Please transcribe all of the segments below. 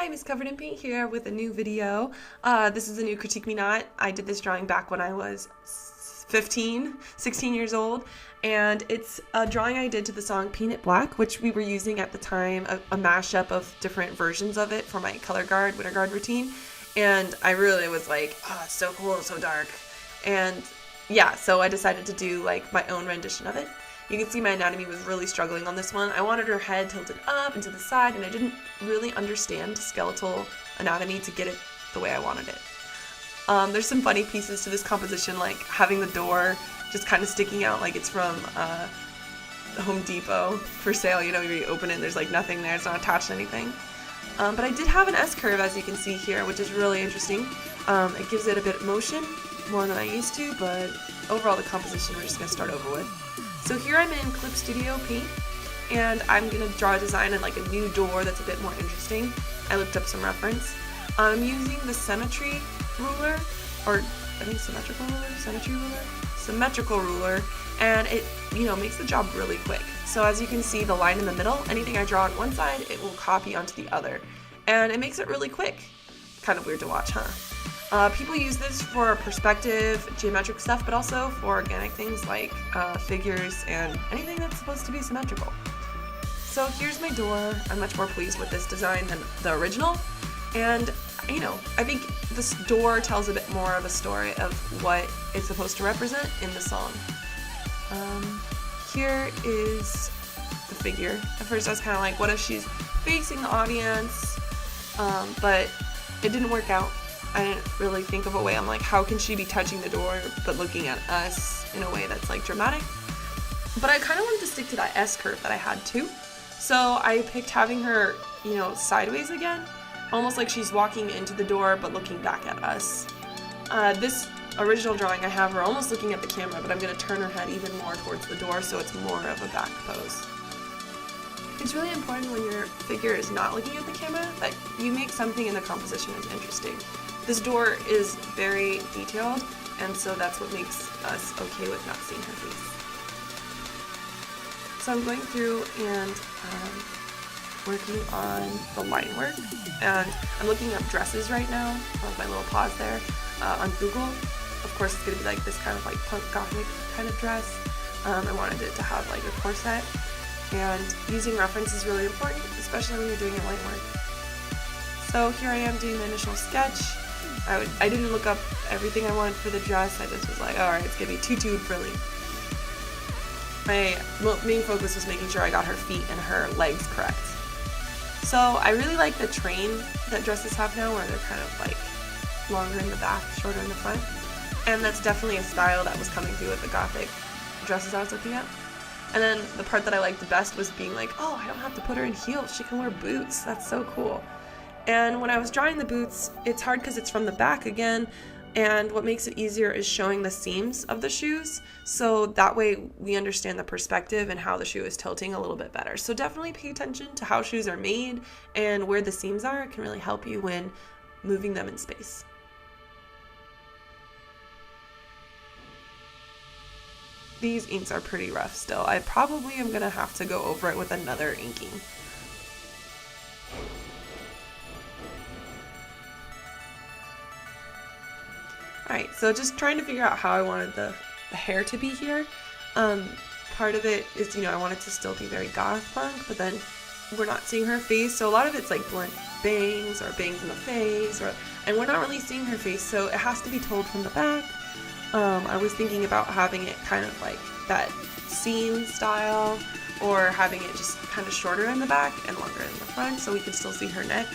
Hi, Miss Covered in Paint here with a new video. This is a new Critique Me Not. I did this drawing back when I was 16 years old, and it's a drawing I did to the song Paint It Black, which we were using at the time, a mashup of different versions of it for my color guard, winter guard routine, and I really was like, oh, it's so cool, it's so dark, and yeah, so I decided to do like my own rendition of it. You can see my anatomy was really struggling on this one. I wanted her head tilted up and to the side, and I didn't really understand skeletal anatomy to get it the way I wanted it. There's some funny pieces to this composition, like having the door just kind of sticking out like it's from Home Depot for sale. You know, you open it and there's like nothing there, it's not attached to anything. But I did have an S-curve, as you can see here, which is really interesting. It gives it a bit of motion, more than I used to, but overall the composition we're just going to start over with. So here I'm in Clip Studio Paint, and I'm going to draw a design in like a new door that's a bit more interesting. I looked up some reference. I'm using the symmetry ruler, or I think symmetrical ruler, and it, you know, makes the job really quick. So as you can see, the line in the middle, anything I draw on one side, it will copy onto the other, and it makes it really quick. Kind of weird to watch, huh? People use this for perspective, geometric stuff, but also for organic things like figures and anything that's supposed to be symmetrical. So here's my door. I'm much more pleased with this design than the original, and you know, I think this door tells a bit more of a story of what it's supposed to represent in the song. Here is the figure. At first I was kind of like, what if she's facing the audience? But it didn't work out. I didn't really think of a way. I'm like, how can she be touching the door but looking at us in a way that's like dramatic? But I kind of wanted to stick to that S-curve that I had too. So I picked having her, you know, sideways again, almost like she's walking into the door but looking back at us. This original drawing I have her almost looking at the camera, but I'm going to turn her head even more towards the door so it's more of a back pose. It's really important when your figure is not looking at the camera that you make something in the composition that's interesting. This door is very detailed, and so that's what makes us okay with not seeing her face. So I'm going through and working on the line work, and I'm looking up dresses right now, with my little pause there, on Google. Of course it's going to be like this kind of like punk gothic kind of dress. I wanted it to have like a corset, and using reference is really important, especially when you're doing your line work. So here I am doing the initial sketch. I didn't look up everything I wanted for the dress. I just was like, alright, it's going to be tutu frilly. My main focus was making sure I got her feet and her legs correct. So I really like the train that dresses have now, where they're kind of like longer in the back, shorter in the front. And that's definitely a style that was coming through with the gothic dresses I was looking at. And then the part that I liked the best was being like, oh, I don't have to put her in heels. She can wear boots. That's so cool. And when I was drawing the boots, it's hard because it's from the back again, and what makes it easier is showing the seams of the shoes, so that way we understand the perspective and how the shoe is tilting a little bit better. So definitely pay attention to how shoes are made and where the seams are. It can really help you when moving them in space. These inks are pretty rough still. I probably am going to have to go over it with another inking. Alright, so just trying to figure out how I wanted the hair to be here. Part of it is, you know, I want it to still be very goth punk, but then we're not seeing her face, so a lot of it's like blunt bangs or bangs in the face, and we're not really seeing her face, so it has to be told from the back. I was thinking about having it kind of like that seam style, or having it just kind of shorter in the back and longer in the front so we could still see her neck.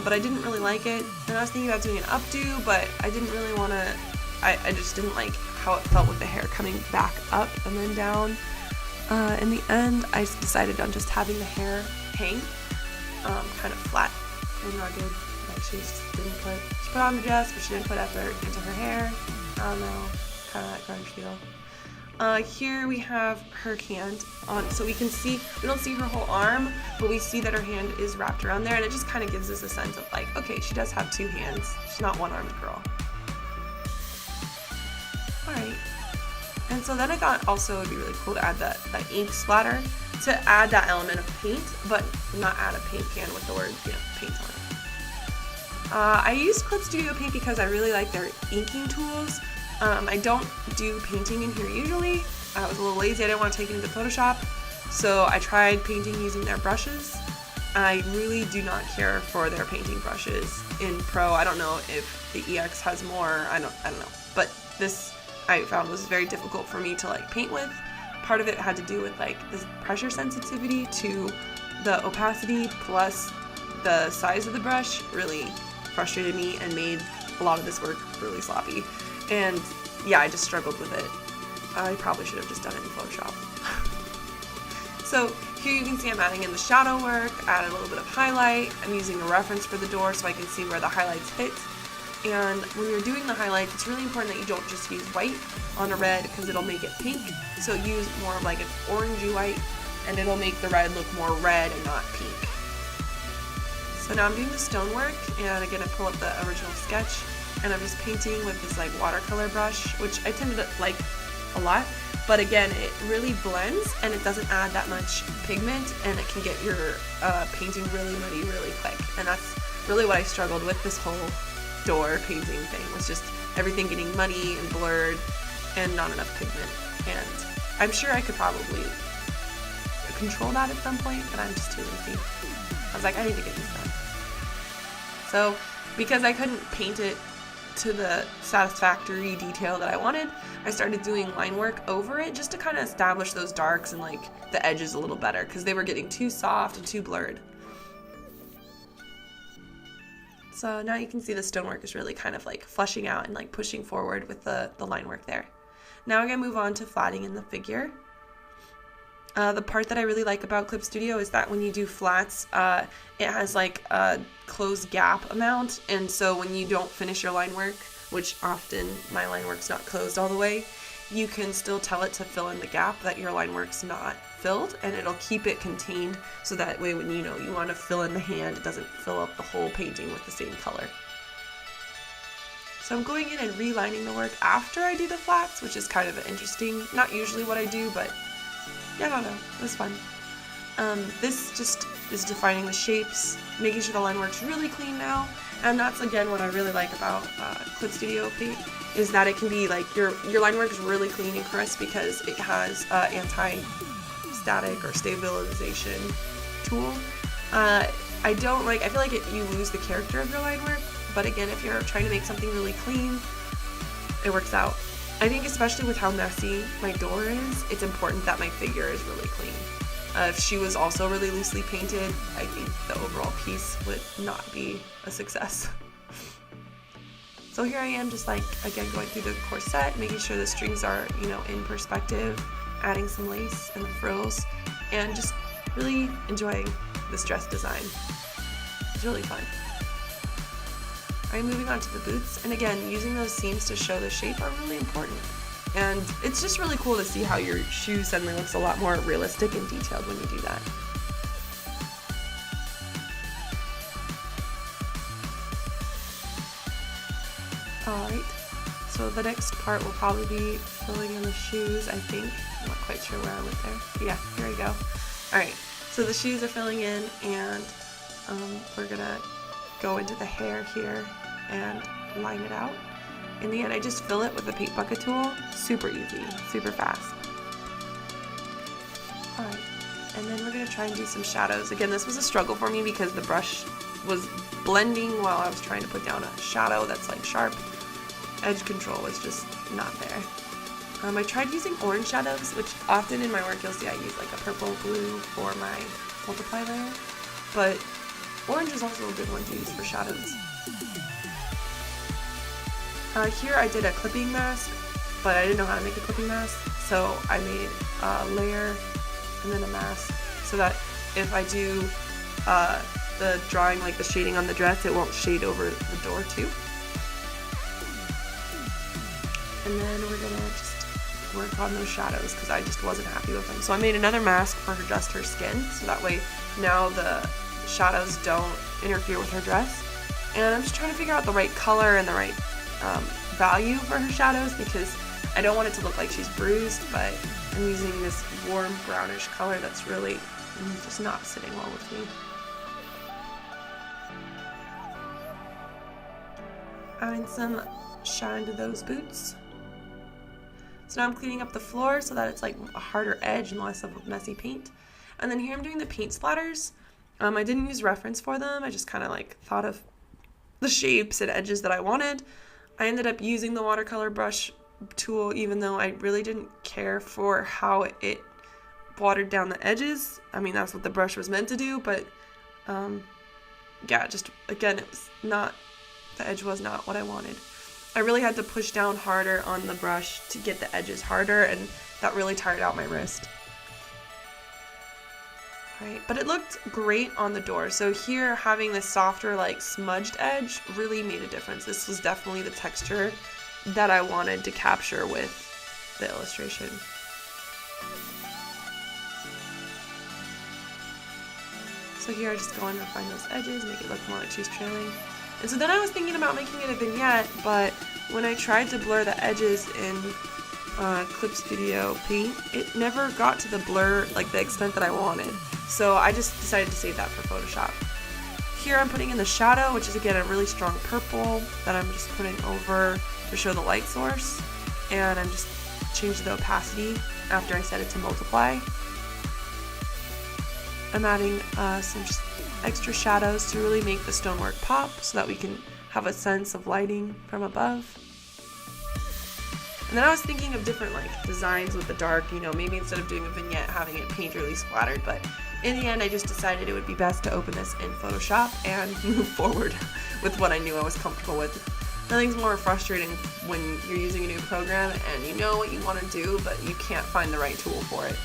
But I didn't really like it, and I was thinking about doing an updo, but I didn't really want to, I just didn't like how it felt with the hair coming back up and then down. In the end, I decided on just having the hair hang, kind of flat and rugged, like she put on the dress, but she didn't put effort into her hair. I don't know, kind of that grunge feel. Here we have her hand on, so we can see, we don't see her whole arm, but we see that her hand is wrapped around there, and it just kind of gives us a sense of like, okay, she does have two hands. She's not one-armed girl. Alright. And so then I thought also it would be really cool to add that ink splatter to add that element of paint, but not add a paint can with the word, you know, paint on it. I use Clip Studio Paint because I really like their inking tools. I don't do painting in here usually. I was a little lazy, I didn't want to take it into Photoshop, so I tried painting using their brushes. I really do not care for their painting brushes in Pro. I don't know if the EX has more, I don't know. But this I found was very difficult for me to like paint with. Part of it had to do with like the pressure sensitivity to the opacity, plus the size of the brush really frustrated me and made a lot of this work really sloppy. And yeah, I just struggled with it. I probably should have just done it in Photoshop. So here you can see I'm adding in the shadow work, added a little bit of highlight. I'm using a reference for the door so I can see where the highlights hit. And when you're doing the highlights, it's really important that you don't just use white on a red because it'll make it pink. So use more of like an orangey white and it'll make the red look more red and not pink. So now I'm doing the stonework, and again I pull up the original sketch and I'm just painting with this like watercolor brush, which I tend to like a lot, but again it really blends and it doesn't add that much pigment, and it can get your painting really muddy really quick. And that's really what I struggled with this whole door painting thing, was just everything getting muddy and blurred and not enough pigment. And I'm sure I could probably control that at some point, but I'm just too lazy. I was like, I need to get this done. So because I couldn't paint it to the satisfactory detail that I wanted, I started doing line work over it just to kind of establish those darks and like the edges a little better, because they were getting too soft and too blurred. So now you can see the stonework is really kind of like flushing out and like pushing forward with the line work there. Now I'm going to move on to flatting in the figure. The part that I really like about Clip Studio is that when you do flats, it has like a closed gap amount, and so when you don't finish your line work, which often my line work's not closed all the way, you can still tell it to fill in the gap that your line work's not filled, and it'll keep it contained so that way when you want to fill in the hand, it doesn't fill up the whole painting with the same color. So I'm going in and relining the work after I do the flats, which is kind of interesting. Not usually what I do, but yeah, I don't know, it was fun. This just is defining the shapes, making sure the line work's really clean now, and that's again what I really like about Clip Studio Paint, is that it can be like, your line work is really clean and crisp because it has anti-static or stabilization tool. I feel like you lose the character of your line work, but again, if you're trying to make something really clean, it works out. I think especially with how messy my door is, it's important that my figure is really clean. If she was also really loosely painted, I think the overall piece would not be a success. So here I am just like, again, going through the corset, making sure the strings are, in perspective, adding some lace and the frills, and just really enjoying this dress design. It's really fun. Alright, moving on to the boots, and again, using those seams to show the shape are really important. And it's just really cool to see how your shoe suddenly looks a lot more realistic and detailed when you do that. Alright, so the next part will probably be filling in the shoes, I think. I'm not quite sure where I went there. Yeah, here we go. Alright, so the shoes are filling in, and we're gonna go into the hair here and line it out. In the end, I just fill it with a paint bucket tool. Super easy, super fast. Alright, and then we're going to try and do some shadows. Again, this was a struggle for me because the brush was blending while I was trying to put down a shadow that's like sharp. Edge control was just not there. I tried using orange shadows, which often in my work you'll see I use like a purple blue for my multiply layer, but orange is also a good one to use for shadows. Here I did a clipping mask, but I didn't know how to make a clipping mask, so I made a layer and then a mask so that if I do the drawing, like the shading on the dress, it won't shade over the door too. And then we're gonna just work on those shadows because I just wasn't happy with them. So I made another mask for just her skin, so that way now the shadows don't interfere with her dress. And I'm just trying to figure out the right color and the right value for her shadows because I don't want it to look like she's bruised, but I'm using this warm brownish color that's really just not sitting well with me. adding some shine to those boots. So now I'm cleaning up the floor so that it's like a harder edge and less of a messy paint. And then here I'm doing the paint splatters. I didn't use reference for them. I just kind of like thought of the shapes and edges that I wanted. I ended up using the watercolor brush tool even though I really didn't care for how it watered down the edges. I mean, that's what the brush was meant to do, but yeah, just again, the edge was not what I wanted. I really had to push down harder on the brush to get the edges harder, and that really tired out my wrist. Right, but it looked great on the door. So here, having this softer, like smudged edge really made a difference. This was definitely the texture that I wanted to capture with the illustration. So here I just go in and find those edges, make it look more like she's trailing. And so then I was thinking about making it a vignette, but when I tried to blur the edges in Clip Studio Paint, it never got to the blur, like the extent that I wanted. So I just decided to save that for Photoshop. Here I'm putting in the shadow, which is again a really strong purple that I'm just putting over to show the light source. And I'm just changing the opacity after I set it to multiply. I'm adding some extra shadows to really make the stonework pop so that we can have a sense of lighting from above. And then I was thinking of different like designs with the dark, you know, maybe instead of doing a vignette, having it painterly splattered, but in the end I just decided it would be best to open this in Photoshop and move forward with what I knew I was comfortable with. Nothing's more frustrating when you're using a new program and you know what you want to do, but you can't find the right tool for it.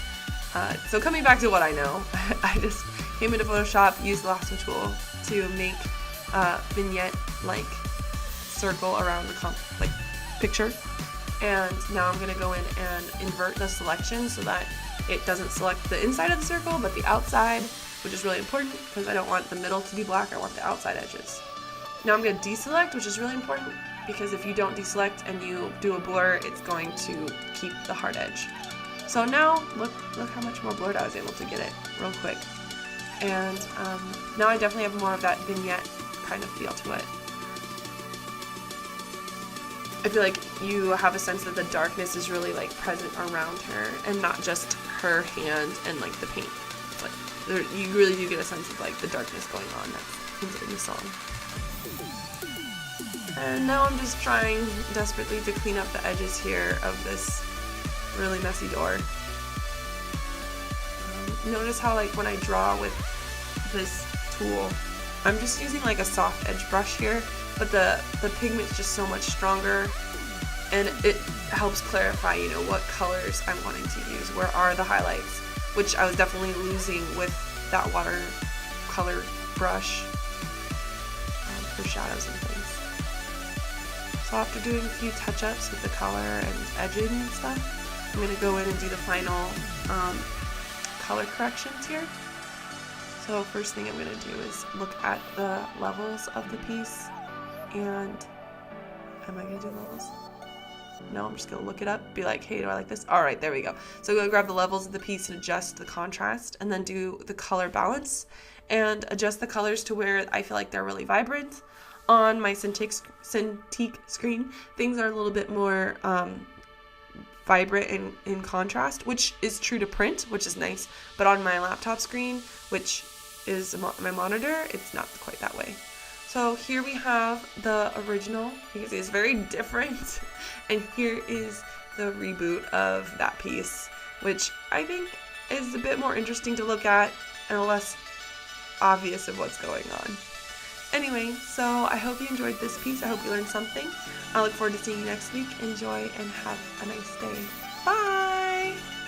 So coming back to what I know, I just came into Photoshop, used the lasso tool to make a vignette like circle around the picture. And now I'm going to go in and invert the selection so that it doesn't select the inside of the circle but the outside, which is really important because I don't want the middle to be black, I want the outside edges. Now I'm going to deselect, which is really important because if you don't deselect and you do a blur, it's going to keep the hard edge. So now look how much more blurred I was able to get it real quick. And now I definitely have more of that vignette kind of feel to it. I feel like you have a sense that the darkness is really like present around her and not just her hand and like the paint. But you really do get a sense of like the darkness going on that's in the song. And now I'm just trying desperately to clean up the edges here of this really messy door. Notice how like when I draw with this tool, I'm just using like a soft edge brush here, but the pigment's just so much stronger and it helps clarify, you know, what colors I'm wanting to use, where are the highlights, which I was definitely losing with that watercolor brush for shadows and things. So after doing a few touch-ups with the color and edging and stuff, I'm going to go in and do the final color corrections here. So first thing I'm going to do is look at the levels of the piece, and am I going to do levels? No, I'm just going to look it up, be like, hey, do I like this? All right, there we go. So I'm going to grab the levels of the piece and adjust the contrast, and then do the color balance and adjust the colors to where I feel like they're really vibrant. On my Cintiq screen, things are a little bit more vibrant in contrast, which is true to print, which is nice, but on my laptop screen, which is my monitor, it's not quite that way. So here we have the original, because it's very different, and here is the reboot of that piece, which I think is a bit more interesting to look at and less obvious of what's going on. Anyway, so I hope you enjoyed this piece. I hope you learned something. I look forward to seeing you next week. Enjoy and have a nice day. Bye!